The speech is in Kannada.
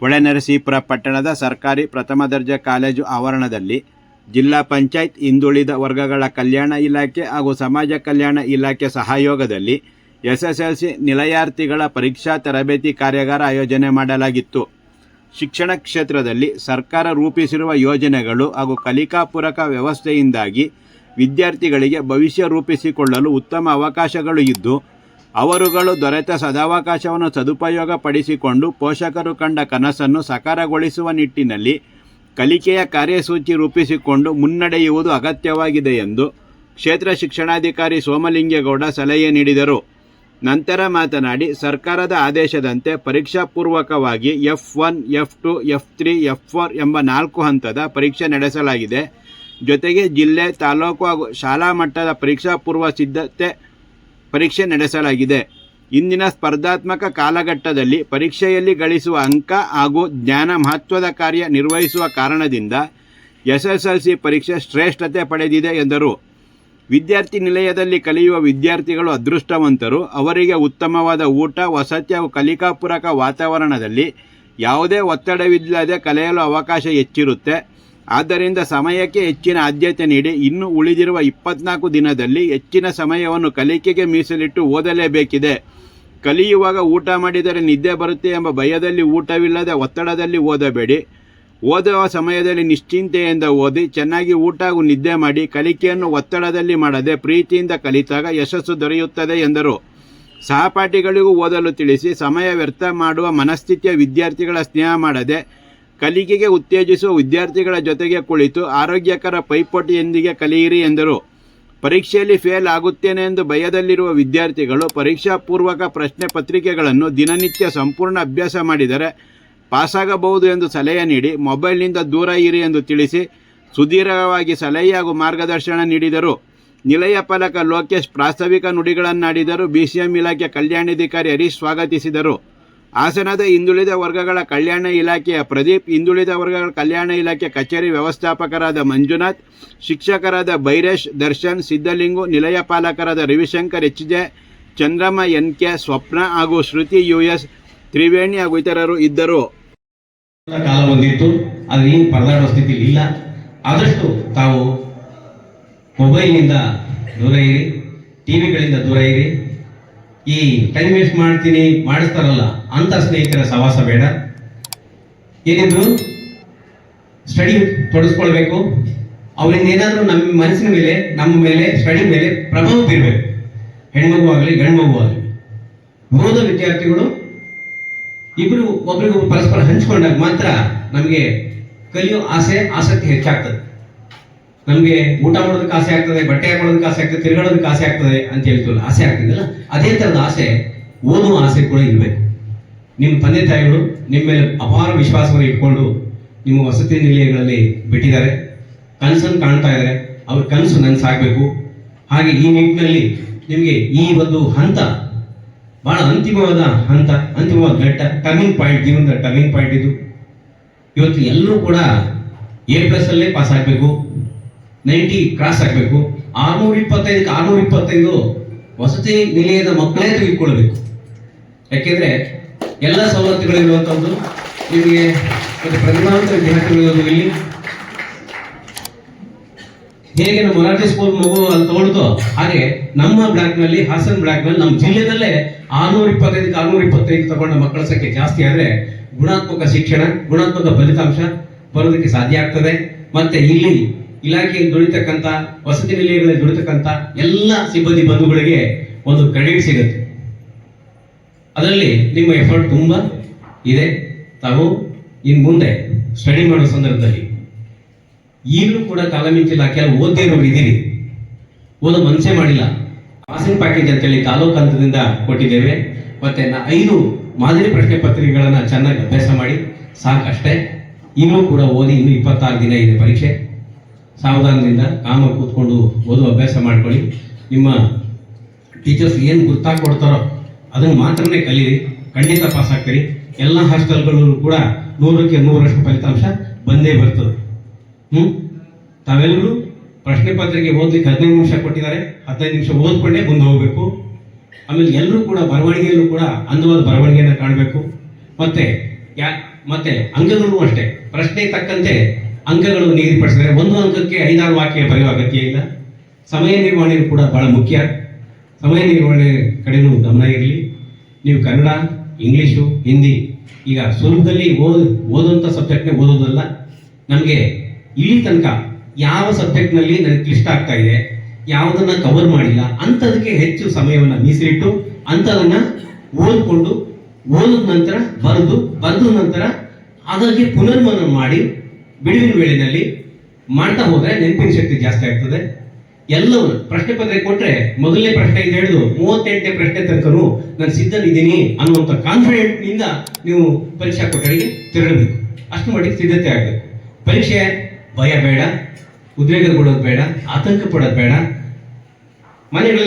ಹೊಳೆನರಸೀಪುರ ಪಟ್ಟಣದ ಸರ್ಕಾರಿ ಪ್ರಥಮ ದರ್ಜೆ ಕಾಲೇಜು ಆವರಣದಲ್ಲಿ ಜಿಲ್ಲಾ ಪಂಚಾಯತ್ ಹಿಂದುಳಿದ ವರ್ಗಗಳ ಕಲ್ಯಾಣ ಇಲಾಖೆ ಹಾಗೂ ಸಮಾಜ ಕಲ್ಯಾಣ ಇಲಾಖೆ ಸಹಯೋಗದಲ್ಲಿ ಎಸ್ಎಸ್ಎಲ್ಸಿ ನಿಲಯಾರ್ಥಿಗಳ ಪರೀಕ್ಷಾ ತರಬೇತಿ ಕಾರ್ಯಾಗಾರ ಆಯೋಜನೆ ಮಾಡಲಾಗಿತ್ತು. ಶಿಕ್ಷಣ ಕ್ಷೇತ್ರದಲ್ಲಿ ಸರ್ಕಾರ ರೂಪಿಸಿರುವ ಯೋಜನೆಗಳು ಹಾಗೂ ಕಲಿಕಾ ಪೂರಕ ವ್ಯವಸ್ಥೆಯಿಂದಾಗಿ ವಿದ್ಯಾರ್ಥಿಗಳಿಗೆ ಭವಿಷ್ಯ ರೂಪಿಸಿಕೊಳ್ಳಲು ಉತ್ತಮ ಅವಕಾಶಗಳು ಇದ್ದು, ಅವರುಗಳು ದೊರೆತ ಸದಾವಕಾಶವನ್ನು ಸದುಪಯೋಗ ಪಡಿಸಿಕೊಂಡು ಪೋಷಕರು ಕಂಡ ಕನಸನ್ನು ಸಾಕಾರಗೊಳಿಸುವ ನಿಟ್ಟಿನಲ್ಲಿ ಕಲಿಕೆಯ ಕಾರ್ಯಸೂಚಿ ರೂಪಿಸಿಕೊಂಡು ಮುನ್ನಡೆಯುವುದು ಅಗತ್ಯವಾಗಿದೆ ಎಂದು ಕ್ಷೇತ್ರ ಶಿಕ್ಷಣಾಧಿಕಾರಿ ಸೋಮಲಿಂಗೇಗೌಡ ಸಲಹೆ ನೀಡಿದರು. ನಂತರ ಮಾತನಾಡಿ, ಸರ್ಕಾರದ ಆದೇಶದಂತೆ ಪರೀಕ್ಷಾ ಪೂರ್ವಕವಾಗಿ F1, F2, F3, F4 ಎಂಬ 4 ಹಂತದ ಪರೀಕ್ಷೆ ನಡೆಸಲಾಗಿದೆ. ಜೊತೆಗೆ ಜಿಲ್ಲೆ, ತಾಲೂಕು ಹಾಗೂ ಶಾಲಾ ಮಟ್ಟದ ಪರೀಕ್ಷಾ ಪೂರ್ವ ಸಿದ್ಧತೆ ಪರೀಕ್ಷೆ ನಡೆಸಲಾಗಿದೆ. ಇಂದಿನ ಸ್ಪರ್ಧಾತ್ಮಕ ಕಾಲಘಟ್ಟದಲ್ಲಿ ಪರೀಕ್ಷೆಯಲ್ಲಿ ಗಳಿಸುವ ಅಂಕ ಹಾಗೂ ಜ್ಞಾನ ಮಹತ್ವದ ಕಾರ್ಯ ನಿರ್ವಹಿಸುವ ಕಾರಣದಿಂದ SSLC ಪರೀಕ್ಷೆ ಶ್ರೇಷ್ಠತೆ ಪಡೆದಿದೆ ಎಂದರು. ವಿದ್ಯಾರ್ಥಿ ನಿಲಯದಲ್ಲಿ ಕಲಿಯುವ ವಿದ್ಯಾರ್ಥಿಗಳು ಅದೃಷ್ಟವಂತರು. ಅವರಿಗೆ ಉತ್ತಮವಾದ ಊಟ, ವಸತಿ ಹಾಗೂ ಕಲಿಕಾ ಪೂರಕ ವಾತಾವರಣದಲ್ಲಿ ಯಾವುದೇ ಒತ್ತಡವಿಲ್ಲದೆ ಕಲಿಯಲು ಅವಕಾಶ ಹೆಚ್ಚಿರುತ್ತೆ. ಆದ್ದರಿಂದ ಸಮಯಕ್ಕೆ ಹೆಚ್ಚಿನ ಆದ್ಯತೆ ನೀಡಿ ಇನ್ನು ಉಳಿದಿರುವ 24 ದಿನದಲ್ಲಿ ಹೆಚ್ಚಿನ ಸಮಯವನ್ನು ಕಲಿಕೆಗೆ ಮೀಸಲಿಟ್ಟು ಓದಲೇಬೇಕಿದೆ. ಕಲಿಯುವಾಗ ಊಟ ಮಾಡಿದರೆ ನಿದ್ದೆ ಬರುತ್ತೆ ಎಂಬ ಭಯದಲ್ಲಿ ಊಟವಿಲ್ಲದೆ ಒತ್ತಡದಲ್ಲಿ ಓದಬೇಡಿ. ಓದುವ ಸಮಯದಲ್ಲಿ ನಿಶ್ಚಿಂತೆಯಿಂದ ಓದಿ, ಚೆನ್ನಾಗಿ ಊಟ ಹಾಗೂ ನಿದ್ದೆ ಮಾಡಿ, ಕಲಿಕೆಯನ್ನು ಒತ್ತಡದಲ್ಲಿ ಮಾಡದೆ ಪ್ರೀತಿಯಿಂದ ಕಲಿತಾಗ ಯಶಸ್ಸು ದೊರೆಯುತ್ತದೆ ಎಂದರು. ಸಹಪಾಠಿಗಳಿಗೂ ಓದಲು ತಿಳಿಸಿ, ಸಮಯ ವ್ಯರ್ಥ ಮಾಡುವ ಮನಸ್ಥಿತಿಯ ವಿದ್ಯಾರ್ಥಿಗಳ ಸ್ನೇಹ ಮಾಡದೆ ಕಲಿಕೆಗೆ ಉತ್ತೇಜಿಸುವ ವಿದ್ಯಾರ್ಥಿಗಳ ಜೊತೆಗೆ ಕುಳಿತು ಆರೋಗ್ಯಕರ ಪೈಪೋಟಿಯೊಂದಿಗೆ ಕಲಿಯಿರಿ ಎಂದರು. ಪರೀಕ್ಷೆಯಲ್ಲಿ ಫೇಲ್ ಆಗುತ್ತೇನೆ ಎಂದು ಭಯದಲ್ಲಿರುವ ವಿದ್ಯಾರ್ಥಿಗಳು ಪರೀಕ್ಷಾ ಪೂರ್ವಕ ಪ್ರಶ್ನೆ ಪತ್ರಿಕೆಗಳನ್ನು ದಿನನಿತ್ಯ ಸಂಪೂರ್ಣ ಅಭ್ಯಾಸ ಮಾಡಿದರೆ ಪಾಸಾಗಬಹುದು ಎಂದು ಸಲಹೆ ನೀಡಿ, ಮೊಬೈಲ್ನಿಂದ ದೂರ ಇರಿ ಎಂದು ತಿಳಿಸಿ ಸುದೀರ್ಘವಾಗಿ ಸಲಹೆ ಹಾಗೂ ಮಾರ್ಗದರ್ಶನ ನೀಡಿದರು. ನಿಲಯ ಪಾಲಕ ಲೋಕೇಶ್ ಪ್ರಾಸ್ತಾವಿಕ ನುಡಿಗಳನ್ನಾಡಿದರು. BCM ಇಲಾಖೆ ಕಲ್ಯಾಣಾಧಿಕಾರಿ ಹರೀಶ್ ಸ್ವಾಗತಿಸಿದರು. ಹಾಸನದ ಹಿಂದುಳಿದ ವರ್ಗಗಳ ಕಲ್ಯಾಣ ಇಲಾಖೆಯ ಪ್ರದೀಪ್, ಹಿಂದುಳಿದ ವರ್ಗಗಳ ಕಲ್ಯಾಣ ಇಲಾಖೆ ಕಚೇರಿ ವ್ಯವಸ್ಥಾಪಕರಾದ ಮಂಜುನಾಥ್, ಶಿಕ್ಷಕರಾದ ಬೈರೇಶ್, ದರ್ಶನ್, ಸಿದ್ದಲಿಂಗು, ನಿಲಯ ಪಾಲಕರಾದ ರವಿಶಂಕರ್ HJ, ಚಂದ್ರಮ್ಮ NK, ಸ್ವಪ್ನ ಹಾಗೂ ಶ್ರುತಿ US, ತ್ರಿವೇಣಿ ಹಾಗೂ ಇತರರು ಇದ್ದರು. ಕಾಲ ಬಂದಿತ್ತು, ಆದರೆ ಏನು ಪರದಾಡುವ ಸ್ಥಿತಿಲಿ ಇಲ್ಲ. ಆದಷ್ಟು ತಾವು ಮೊಬೈಲ್ನಿಂದ ದೂರ ಇರಿ, ಟಿವಿಗಳಿಂದ ದೂರ ಇರಿ. ಈ ಟೈಮ್ ವೇಸ್ಟ್ ಮಾಡ್ತೀನಿ ಮಾಡಿಸ್ತಾರಲ್ಲ ಅಂತ ಸ್ನೇಹಿತರ ಸವಾಸ ಬೇಡ. ಏನಿದ್ರು ಸ್ಟಡಿ ತೊಡಗಿಸ್ಕೊಳ್ಬೇಕು. ಅವರಿಂದ ಏನಾದರೂ ನಮ್ಮ ಮನಸ್ಸಿನ ಮೇಲೆ, ನಮ್ಮ ಮೇಲೆ, ಸ್ಟಡಿ ಮೇಲೆ ಪ್ರಭಾವ ಬೀರಬೇಕು. ಹೆಣ್ಮಗು ಆಗಲಿ ಗಂಡು ಮಗು ಆಗಲಿ. ಓದೋ ವಿದ್ಯಾರ್ಥಿಗಳು ಇಬ್ಬರು ಒಬ್ರಿಗೂ ಪರಸ್ಪರ ಹಂಚ್ಕೊಂಡಾಗ ಮಾತ್ರ ನಮಗೆ ಕಲಿಯೋ ಆಸಕ್ತಿ ಹೆಚ್ಚಾಗ್ತದೆ. ನಮಗೆ ಊಟ ಮಾಡೋದಕ್ಕೆ ಆಸೆ ಆಗ್ತದೆ, ಬಟ್ಟೆ ಹಾಕೊಳ್ಳೋದಕ್ಕೆ ಆಸೆ ಆಗ್ತದೆ, ತಿರುಗಾಡೋದಕ್ಕೆ ಆಸೆ ಆಗ್ತದೆ ಅಂತ ಹೇಳ್ತೀವಲ್ಲ, ಆಸೆ ಆಗ್ತದಲ್ಲ, ಅದೇ ಥರದ ಆಸೆ, ಓದುವ ಆಸೆ ಕೂಡ ಇರಬೇಕು. ನಿಮ್ಮ ತಂದೆ ತಾಯಿಗಳು ನಿಮ್ಮ ಮೇಲೆ ಅಪಾರ ವಿಶ್ವಾಸವನ್ನು ಇಟ್ಕೊಂಡು ನಿಮ್ಮ ವಸತಿ ನಿಲಯಗಳಲ್ಲಿ ಬಿಟ್ಟಿದ್ದಾರೆ, ಕನಸನ್ನು ಕಾಣ್ತಾ ಇದ್ದಾರೆ. ಅವ್ರ ಕನಸು ನನಸಾಗಬೇಕು. ಹಾಗೆ ಈ ನಿಟ್ಟಿನಲ್ಲಿ ನಿಮಗೆ ಈ ಒಂದು ಹಂತ ಬಹಳ ಅಂತಿಮವಾದ ಹಂತ, ಅಂತಿಮವಾದ ಘಟ್ಟ, ಟರ್ನಿಂಗ್ ಪಾಯಿಂಟ್, ಜೀವನದ ಟರ್ನಿಂಗ್ ಪಾಯಿಂಟ್ ಇದು. ಇವತ್ತು ಎಲ್ಲರೂ ಕೂಡ A+ ಅಲ್ಲೇ ಪಾಸ್ ಆಗಬೇಕು, 90 ಕ್ರಾಸ್ ಆಗಬೇಕು. 625ಕ್ಕೆ 625 ವಸತಿ ನಿಲಯದ ಮಕ್ಕಳೇ ತೆಗೆದುಕೊಳ್ಬೇಕು. ಯಾಕೆಂದ್ರೆ ಎಲ್ಲ ಸವಲತ್ತುಗಳು ಇರುವಂಥದ್ದು ನಿಮಗೆ ಮತ್ತು ಪ್ರತಿಭಾವಂತ ವಿದ್ಯಾರ್ಥಿಗಳು ಇಲ್ಲಿ ಹೇಗೆ ನಮ್ಮ ಮೊರಾರ್ಜಿ ಸ್ಕೂಲ್ ಮಗು ಅಲ್ಲಿ ತಗೊಳ್ತೋ ಹಾಗೆ ನಮ್ಮ ಬ್ಲಾಕ್ನಲ್ಲಿ, ಹಾಸನ ಬ್ಲಾಕ್ನಲ್ಲಿ, ನಮ್ಮ ಜಿಲ್ಲೆನಲ್ಲೇ 625ಕ್ಕೆ 625 ತಗೊಂಡ ಮಕ್ಕಳ ಸಂಖ್ಯೆ ಜಾಸ್ತಿ ಆದರೆ ಗುಣಾತ್ಮಕ ಶಿಕ್ಷಣ, ಗುಣಾತ್ಮಕ ಫಲಿತಾಂಶ ಬರೋದಕ್ಕೆ ಸಾಧ್ಯ ಆಗ್ತದೆ. ಮತ್ತೆ ಇಲ್ಲಿ ಇಲಾಖೆಯಲ್ಲಿ ದುಡಿತಕ್ಕಂಥ, ವಸತಿ ನಿಲಯಗಳಲ್ಲಿ ದುಡಿತಕ್ಕಂಥ ಎಲ್ಲ ಸಿಬ್ಬಂದಿ ಬಂಧುಗಳಿಗೆ ಒಂದು ಕ್ರೆಡಿಟ್ ಸಿಗುತ್ತೆ. ಅದರಲ್ಲಿ ನಿಮ್ಮ ಎಫರ್ಟ್ ತುಂಬ ಇದೆ. ತಾವು ಇನ್ನು ಮುಂದೆ ಸ್ಟಡಿ ಮಾಡೋ ಸಂದರ್ಭದಲ್ಲಿ ಈಗಲೂ ಕೂಡ ಕಾಲ ಮಿಂಚಿಲ್ಲ, ಕೆಲವು ಓದೇ ಇರೋರು ಇದ್ದೀರಿ, ಓದೋ ಮನಸ್ಸೇ ಮಾಡಿಲ್ಲ. ಪಾಸಿಂಗ್ ಪ್ಯಾಕೇಜ್ ಅಂತೇಳಿ ತಾಲೂಕು ಹಂತದಿಂದ ಕೊಟ್ಟಿದ್ದೇವೆ. ಮತ್ತೆ 5 ಮಾದರಿ ಪ್ರಶ್ನೆ ಪತ್ರಿಕೆಗಳನ್ನು ಚೆನ್ನಾಗಿ ಅಭ್ಯಾಸ ಮಾಡಿ ಸಾಕಷ್ಟೇ. ಈಗಲೂ ಕೂಡ ಓದಿ, ಇನ್ನೂ 26 ದಿನ ಇದೆ ಪರೀಕ್ಷೆ. ಸಾವಧಾನದಿಂದ ಕಾಮ ಕೂತ್ಕೊಂಡು ಓದುವ ಅಭ್ಯಾಸ ಮಾಡ್ಕೊಳ್ಳಿ. ನಿಮ್ಮ ಟೀಚರ್ಸ್ ಏನು ಗುರ್ತಾಗಿ ಕೊಡ್ತಾರೋ ಅದನ್ನು ಮಾತ್ರನೇ ಕಲೀರಿ, ಖಂಡಿತ ಪಾಸ್ ಆಗ್ತೀರಿ. ಎಲ್ಲ ಹಾಸ್ಟೆಲ್ಗಳಲ್ಲೂ ಕೂಡ 100ಕ್ಕೆ 100ರಷ್ಟು ಫಲಿತಾಂಶ ಬಂದೇ ಬರ್ತದೆ. ತಾವೆಲ್ಲರೂ ಪ್ರಶ್ನೆ ಪತ್ರಿಕೆ ಓದಲಿಕ್ಕೆ 15 ನಿಮಿಷ ಕೊಟ್ಟಿದ್ದಾರೆ, 15 ನಿಮಿಷ ಓದ್ಕೊಂಡೇ ಮುಂದೆ ಹೋಗಬೇಕು. ಆಮೇಲೆ ಎಲ್ಲರೂ ಕೂಡ ಬರವಣಿಗೆಯಲ್ಲೂ ಕೂಡ ಅಂದವಾದ ಬರವಣಿಗೆಯನ್ನು ಕಾಣಬೇಕು. ಮತ್ತೆ ಮತ್ತೆ ಅಂಕಗಳು ಅಷ್ಟೇ, ಪ್ರಶ್ನೆ ತಕ್ಕಂತೆ ಅಂಕಗಳು ನಿಗದಿಪಡಿಸಿದರೆ ಒಂದು ಅಂಕಕ್ಕೆ 5-6 ವಾಕ್ಯ ಬರೆಯುವ ಅಗತ್ಯ ಇಲ್ಲ. ಸಮಯ ನಿರ್ವಹಣೆ ಕೂಡ ಬಹಳ ಮುಖ್ಯ. ಸಮಯ ನಿರ್ವಹಣೆ ಕಡೆನೂ ಗಮನ ಇರಲಿ. ನೀವು ಕನ್ನಡ, ಇಂಗ್ಲೀಷು, ಹಿಂದಿ ಈಗ ಸುಲಭದಲ್ಲಿ ಓದುವಂಥ ಸಬ್ಜೆಕ್ಟ್ನೇ ಓದೋದಲ್ಲ. ನಮಗೆ ಇಲ್ಲಿ ತನಕ ಯಾವ ಸಬ್ಜೆಕ್ಟ್ನಲ್ಲಿ ನನಗೆ ಕ್ಲಿಷ್ಟ ಆಗ್ತಾ ಇದೆ, ಯಾವುದನ್ನ ಕವರ್ ಮಾಡಿಲ್ಲ ಅಂಥದಕ್ಕೆ ಹೆಚ್ಚು ಸಮಯವನ್ನು ಮೀಸಲಿಟ್ಟು ಅಂಥದನ್ನ ಓದಿದ ನಂತರ ಬರೆದ ನಂತರ ಅದಕ್ಕೆ ಪುನರ್ಮನನ ಮಾಡಿ ಬಿಡುವಿನ ವೇಳೆಯಲ್ಲಿ ಮಾಡ್ತಾ ಹೋದ್ರೆ ನೆನಪಿನ ಶಕ್ತಿ ಜಾಸ್ತಿ ಆಗ್ತದೆ. ಎಲ್ಲವೂ ಪ್ರಶ್ನೆ ಪತ್ರಿಕೆ ಕೊಟ್ಟರೆ ಮೊದಲನೇ ಪ್ರಶ್ನೆಯಿಂದ ಹಿಡಿದು 38ನೇ ಪ್ರಶ್ನೆ ತನಕನೂ ನಾನು ಸಿದ್ಧನಿದ್ದೀನಿ ಅನ್ನುವಂಥ ಕಾನ್ಫಿಡೆಂಟ್ನಿಂದ ನೀವು ಪರೀಕ್ಷಾ ಕೊಠಡಿಗೆ ತೆರಳಬೇಕು. ಅಷ್ಟು ಮಟ್ಟಿಗೆ ಸಿದ್ಧತೆ ಆಗಬೇಕು. ಪರೀಕ್ಷೆ ಭಯ ಬೇಡ, ಉದ್ವೇಗಗೊಳ್ಳೋದು ಬೇಡ, ಆತಂಕ ಪಡೋದು ಬೇಡ. ಮನೆಗಳಲ್ಲಿ